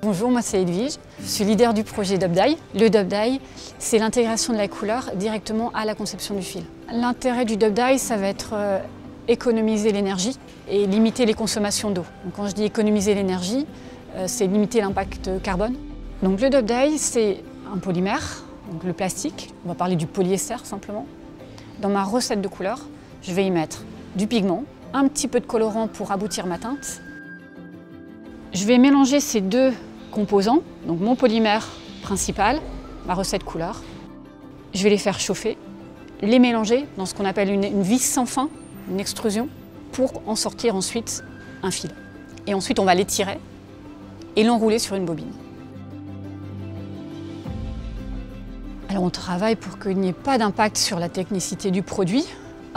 Bonjour, moi c'est Edwige, je suis leader du projet Dub-Dye. Le Dub-Dye, c'est l'intégration de la couleur directement à la conception du fil. L'intérêt du Dub-Dye, ça va être économiser l'énergie et limiter les consommations d'eau. Quand je dis économiser l'énergie, c'est limiter l'impact carbone. Donc le Dub-Dye, c'est un polymère, donc le plastique, on va parler du polyester simplement. Dans ma recette de couleur, je vais y mettre du pigment, un petit peu de colorant pour aboutir ma teinte. Je vais mélanger ces deux composants, donc mon polymère principal, ma recette couleur. Je vais les faire chauffer, les mélanger dans ce qu'on appelle une vis sans fin, une extrusion, pour en sortir ensuite un fil. Et ensuite on va l'étirer et l'enrouler sur une bobine. Alors on travaille pour qu'il n'y ait pas d'impact sur la technicité du produit.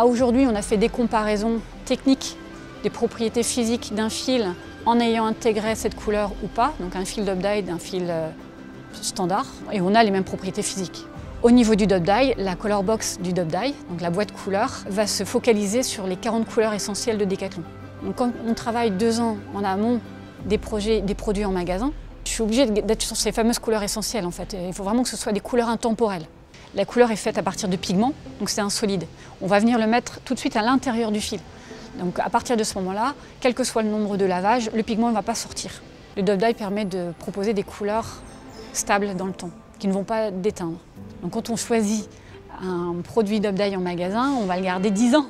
Aujourd'hui, on a fait des comparaisons techniques des propriétés physiques d'un fil en ayant intégré cette couleur ou pas, donc un fil Dub-Dye d'un fil standard, et on a les mêmes propriétés physiques. Au niveau du Dub-Dye, la color box du Dub-Dye, donc la boîte couleur, va se focaliser sur les 40 couleurs essentielles de Decathlon. Donc quand on travaille 2 ans en amont des produits en magasin, je suis obligée d'être sur ces fameuses couleurs essentielles en fait. Il faut vraiment que ce soit des couleurs intemporelles. La couleur est faite à partir de pigments, donc c'est un solide. On va venir le mettre tout de suite à l'intérieur du fil. Donc à partir de ce moment-là, quel que soit le nombre de lavages, le pigment ne va pas sortir. Le Dub-Dye permet de proposer des couleurs stables dans le temps, qui ne vont pas déteindre. Donc quand on choisit un produit Dub-Dye en magasin, on va le garder 10 ans.